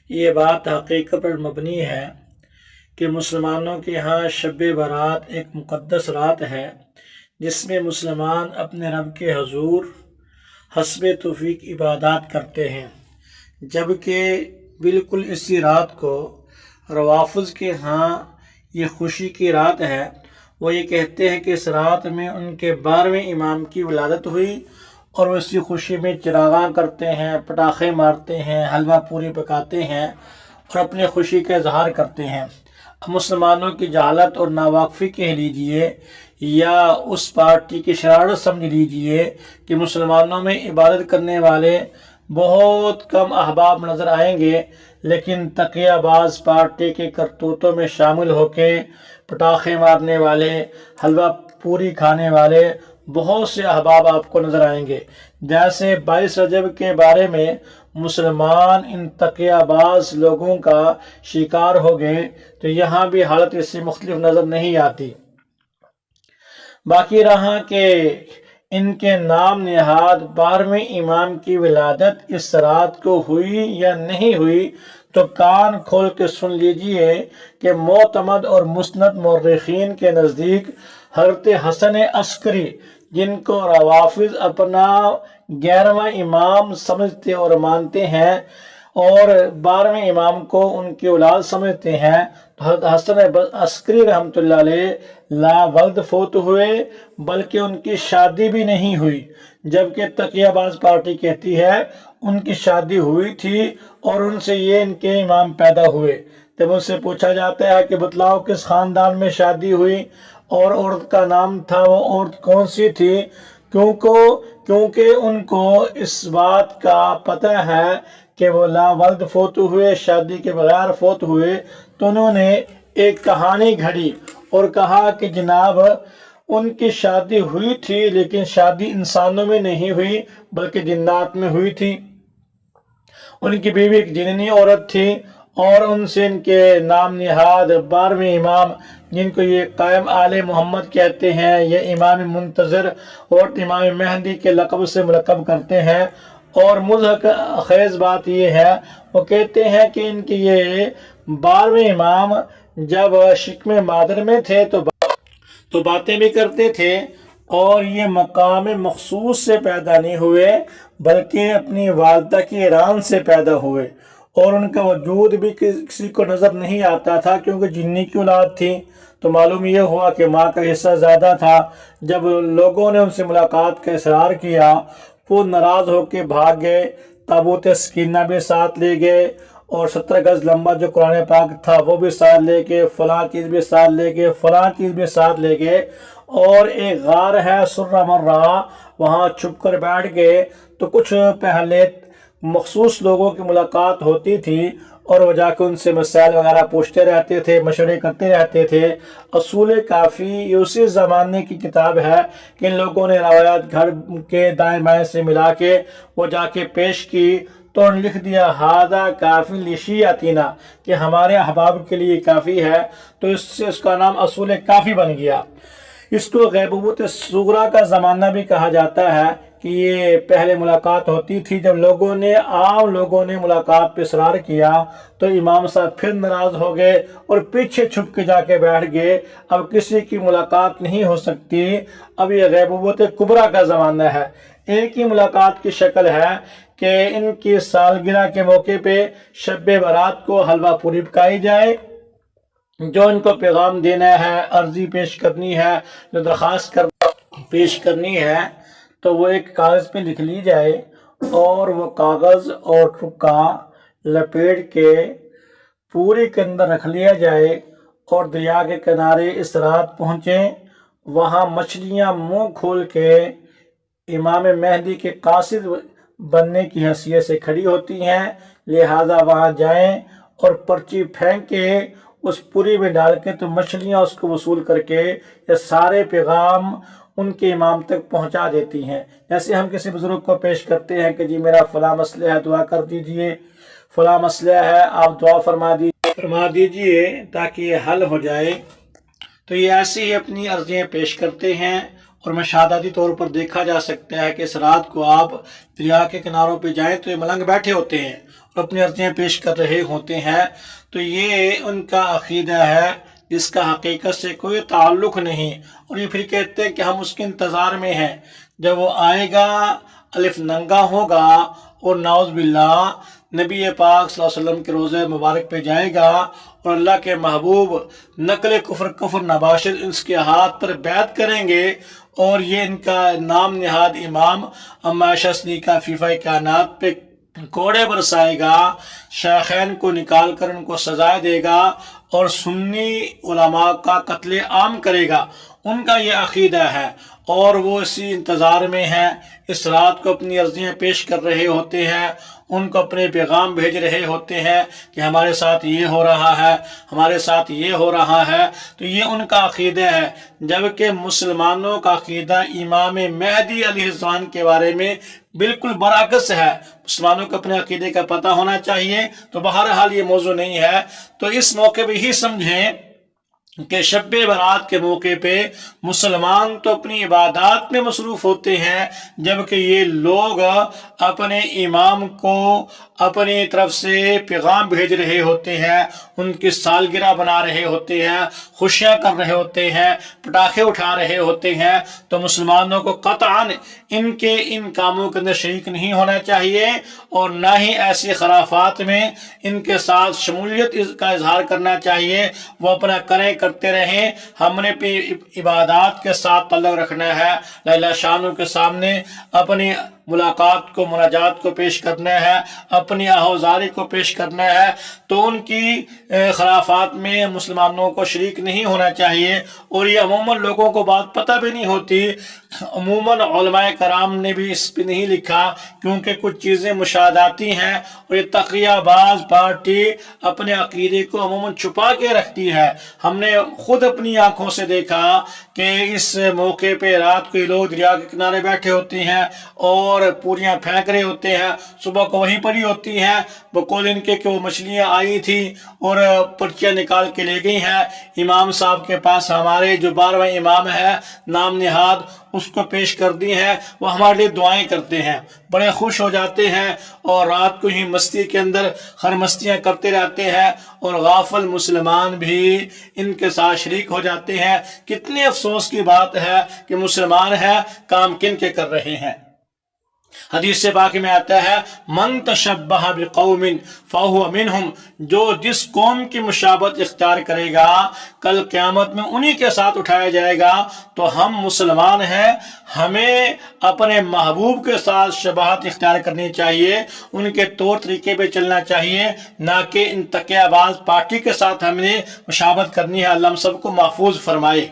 یہ بات حقیقت پر مبنی ہے کہ مسلمانوں کے ہاں شب برات ایک مقدس رات ہے جس میں مسلمان اپنے رب کے حضور حسب توفیق عبادات کرتے ہیں، جبکہ بالکل اسی رات کو روافض کے ہاں یہ خوشی کی رات ہے۔ وہ یہ کہتے ہیں کہ اس رات میں ان کے 12ویں امام کی ولادت ہوئی اور وہ اسی خوشی میں چراغاں کرتے ہیں، پٹاخے مارتے ہیں، حلوہ پوری پکاتے ہیں اور اپنی خوشی کا اظہار کرتے ہیں۔ اب مسلمانوں کی جہالت اور ناواقفی کہہ لیجئے یا اس پارٹی کی شرارت سمجھ لیجئے کہ مسلمانوں میں عبادت کرنے والے بہت کم احباب نظر آئیں گے، لیکن تقیہ باز پارٹی کے کرتوتوں میں شامل ہو کے پٹاخے مارنے والے، حلوہ پوری کھانے والے بہت سے احباب آپ کو نظر آئیں گے۔ جیسے 22 رجب کے بارے میں مسلمان ان تقیہ باز لوگوں کا شکار ہو گئے، تو یہاں بھی حالت اس سے مختلف نظر نہیں آتی۔ باقی رہا کہ ان کے نام نہاد 12ویں امام کی ولادت اس رات کو ہوئی یا نہیں ہوئی، تو کان کھول کے سن لیجئے کہ معتمد اور مسند مورخین کے نزدیک حضرت حسن عسکری، جن کو روافض اپنا 11واں امام سمجھتے اور مانتے ہیں اور 12ویں امام کو ان کی اولاد سمجھتے ہیں، تو حضرت حسن عسکری رحمۃ اللہ علیہ لا ولد فوت ہوئے، بلکہ ان کی شادی بھی نہیں ہوئی، جبکہ تقیہ باز پارٹی کہتی ہے ان کی شادی ہوئی تھی اور ان سے یہ ان کے امام پیدا ہوئے۔ جب ان سے پوچھا جاتا ہے کہ بتلاؤ کس خاندان میں شادی ہوئی اور عورت کا نام تھا، وہ عورت کون سی تھی؟ کیونکہ ان کو اس بات کا پتہ ہے کہ وہ لا ولد فوت ہوئے، شادی کے بغیر فوت ہوئے، تو انہوں نے ایک کہانی گھڑی اور کہا کہ جناب ان کی شادی ہوئی تھی، لیکن شادی انسانوں میں نہیں ہوئی بلکہ جنات میں ہوئی تھی۔ ان کی بیوی ایک جننی عورت تھی اور ان سے ان کے نام نہاد 12ویں امام، جن کو یہ قائم آل محمد کہتے ہیں، یہ امام منتظر اور امام مہدی کے لقب سے ملقب کرتے ہیں۔ اور مضحک خیز بات یہ ہے، وہ کہتے ہیں کہ ان کے یہ 12ویں امام جب شکم مادر میں تھے تو باتیں بھی کرتے تھے، اور یہ مقام مخصوص سے پیدا نہیں ہوئے بلکہ اپنی والدہ کی ایران سے پیدا ہوئے، اور ان کا وجود بھی کسی کو نظر نہیں آتا تھا کیونکہ جنی کی اولاد تھی۔ تو معلوم یہ ہوا کہ ماں کا حصہ زیادہ تھا۔ جب لوگوں نے ان سے ملاقات کا اصرار کیا، وہ ناراض ہو کے بھاگ گئے، تابوت سکینہ بھی ساتھ لے گئے، اور 17 گز لمبا جو قرآن پاک تھا وہ بھی ساتھ لے گئے، فلاں چیز بھی ساتھ لے گئے، فلاں چیز بھی ساتھ لے گئے، اور ایک غار ہے سرہ مرہ، وہاں چھپ کر بیٹھ گئے۔ تو کچھ پہلے مخصوص لوگوں کی ملاقات ہوتی تھی اور وہ جا کے ان سے مسائل وغیرہ پوچھتے رہتے تھے، مشورے کرتے رہتے تھے۔ اصول کافی یہ اسی زمانے کی کتاب ہے کہ ان لوگوں نے روایات گھر کے دائیں بائیں سے ملا کے وہ جا کے پیش کی، تو انہوں نے لکھ دیا ہذا کافی لشیعتنا، کہ ہمارے احباب کے لیے کافی ہے، تو اس سے اس کا نام اصول کافی بن گیا۔ اس کو غیبوبت صغریٰ کا زمانہ بھی کہا جاتا ہے کہ یہ پہلے ملاقات ہوتی تھی۔ جب عام لوگوں نے ملاقات پہ اصرار کیا تو امام صاحب پھر ناراض ہو گئے اور پیچھے چھپ کے جا کے بیٹھ گئے، اب کسی کی ملاقات نہیں ہو سکتی۔ اب یہ غیبوبت کبریٰ کا زمانہ ہے۔ ایک ہی ملاقات کی شکل ہے کہ ان کی سالگرہ کے موقع پہ شب برات کو حلوہ پوری پکائی جائے، جو ان کو پیغام دینا ہے، عرضی پیش کرنی ہے، جو درخواست پیش کرنی ہے، تو وہ ایک کاغذ پہ لکھ لی جائے، اور وہ کاغذ اور ٹکا لپیٹ کے پوری کے اندر رکھ لیا جائے، اور دریا کے کنارے اس رات پہنچیں۔ وہاں مچھلیاں منہ کھول کے امام مہدی کے قاصد بننے کی حیثیت سے کھڑی ہوتی ہیں، لہذا وہاں جائیں اور پرچی پھینک کے اس پوری میں ڈال کے تو مچھلیاں اس کو وصول کر کے یہ سارے پیغام ان کے امام تک پہنچا دیتی ہیں۔ جیسے ہم کسی بزرگ کو پیش کرتے ہیں کہ جی میرا فلاں مسئلہ ہے، دعا کر دیجئے، فلاں مسئلہ ہے آپ دعا فرما دیجئے تاکہ یہ حل ہو جائے، تو یہ ایسے ہی اپنی عرضیاں پیش کرتے ہیں۔ اور مشاہداتی طور پر دیکھا جا سکتا ہے کہ اس رات کو آپ دریا کے کناروں پہ جائیں تو یہ ملنگ بیٹھے ہوتے ہیں اور اپنی عرضیاں پیش کر رہے ہوتے ہیں، تو یہ ان کا عقیدہ ہے جس کا حقیقت سے کوئی تعلق نہیں، اور یہ پھر کہتے ہیں کہ ہم اس کے انتظار میں ہیں، جب وہ آئے گا الف ننگا ہوگا اور نعوذ باللہ نبی پاک صلی اللہ علیہ وسلم کے روضہ مبارک پہ جائے گا، اور اللہ کے محبوب نقل کفر نباشر اس کے ہاتھ پر بیعت کریں گے، اور یہ ان کا نام نہاد امام عائشہ صدیقہ فیفہ کائنات پہ کوڑے برسائے گا، شیخین کو نکال کر ان کو سزا دے گا، اور سنی علماء کا قتل عام کرے گا۔ ان کا یہ عقیدہ ہے، اور وہ اسی انتظار میں ہیں، اس رات کو اپنی عرضیاں پیش کر رہے ہوتے ہیں، ان کو اپنے پیغام بھیج رہے ہوتے ہیں کہ ہمارے ساتھ یہ ہو رہا ہے، ہمارے ساتھ یہ ہو رہا ہے۔ تو یہ ان کا عقیدہ ہے، جبکہ مسلمانوں کا عقیدہ امام مہدی علیہ السلام کے بارے میں بالکل برعکس ہے۔ مسلمانوں کو اپنے عقیدے کا پتہ ہونا چاہیے، تو بہرحال یہ موضوع نہیں ہے۔ تو اس موقع پہ ہی سمجھیں کہ شب برات کے موقع پہ مسلمان تو اپنی عبادات میں مصروف ہوتے ہیں، جبکہ یہ لوگ اپنے امام کو اپنی طرف سے پیغام بھیج رہے ہوتے ہیں، ان کی سالگرہ بنا رہے ہوتے ہیں، خوشیاں کر رہے ہوتے ہیں، پٹاخے اٹھا رہے ہوتے ہیں۔ تو مسلمانوں کو قطعاً ان کاموں کے اندر شریک نہیں ہونا چاہیے، اور نہ ہی ایسی خرافات میں ان کے ساتھ شمولیت کا اظہار کرنا چاہیے۔ وہ اپنا کرتے رہیں، ہم نے عبادات کے ساتھ تعلق رکھنا ہے، اللہ شانوں کے سامنے اپنی ملاقات کو، مناجات کو پیش کرنا ہے، اپنی آہوازاری کو پیش کرنا ہے۔ تو ان کی خرافات میں مسلمانوں کو شریک نہیں ہونا چاہیے، اور یہ عموماً لوگوں کو بات پتہ بھی نہیں ہوتی۔ عموماً علماء کرام نے بھی اس پہ نہیں لکھا، کیونکہ کچھ چیزیں مشاہداتی ہیں، اور یہ تقیہ باز پارٹی اپنے عقیدے کو عموماً چھپا کے رکھتی ہے۔ ہم نے خود اپنی آنکھوں سے دیکھا کہ اس موقع پہ رات کو یہ لوگ دریا کے کنارے بیٹھے ہوتے ہیں اور پوریاں پھینک رہے ہوتے ہیں، صبح کو وہیں پڑی ہوتی ہیں، بقول ان کے کہ وہ مچھلیاں آئی تھی اور پرچیاں نکال کے لے گئی ہیں امام صاحب کے پاس، ہمارے جو 12واں امام ہے نام نہاد، اس کو پیش کر دی ہیں۔ وہ ہمارے لیے دعائیں کرتے ہیں، بڑے خوش ہو جاتے ہیں، اور رات کو ہی مستی کے اندر خرمستیاں کرتے رہتے ہیں، اور غافل مسلمان بھی ان کے ساتھ شریک ہو جاتے ہیں۔ کتنے افسوس کی بات ہے کہ مسلمان ہیں، کام کن کے کر رہے ہیں۔ حدیث سے پاک میں آتا ہے، من تشبہ بقوم فہو منہم، جو جس قوم کی مشابہت اختیار کرے گا کل قیامت میں انہی کے ساتھ اٹھایا جائے گا۔ تو ہم مسلمان ہیں، ہمیں اپنے محبوب کے ساتھ شباہت اختیار کرنی چاہیے، ان کے طور طریقے پہ چلنا چاہیے، نہ کہ ان تقیہ باز پارٹی کے ساتھ ہم نے مشابہت کرنی ہے۔ اللہ ہم سب کو محفوظ فرمائے۔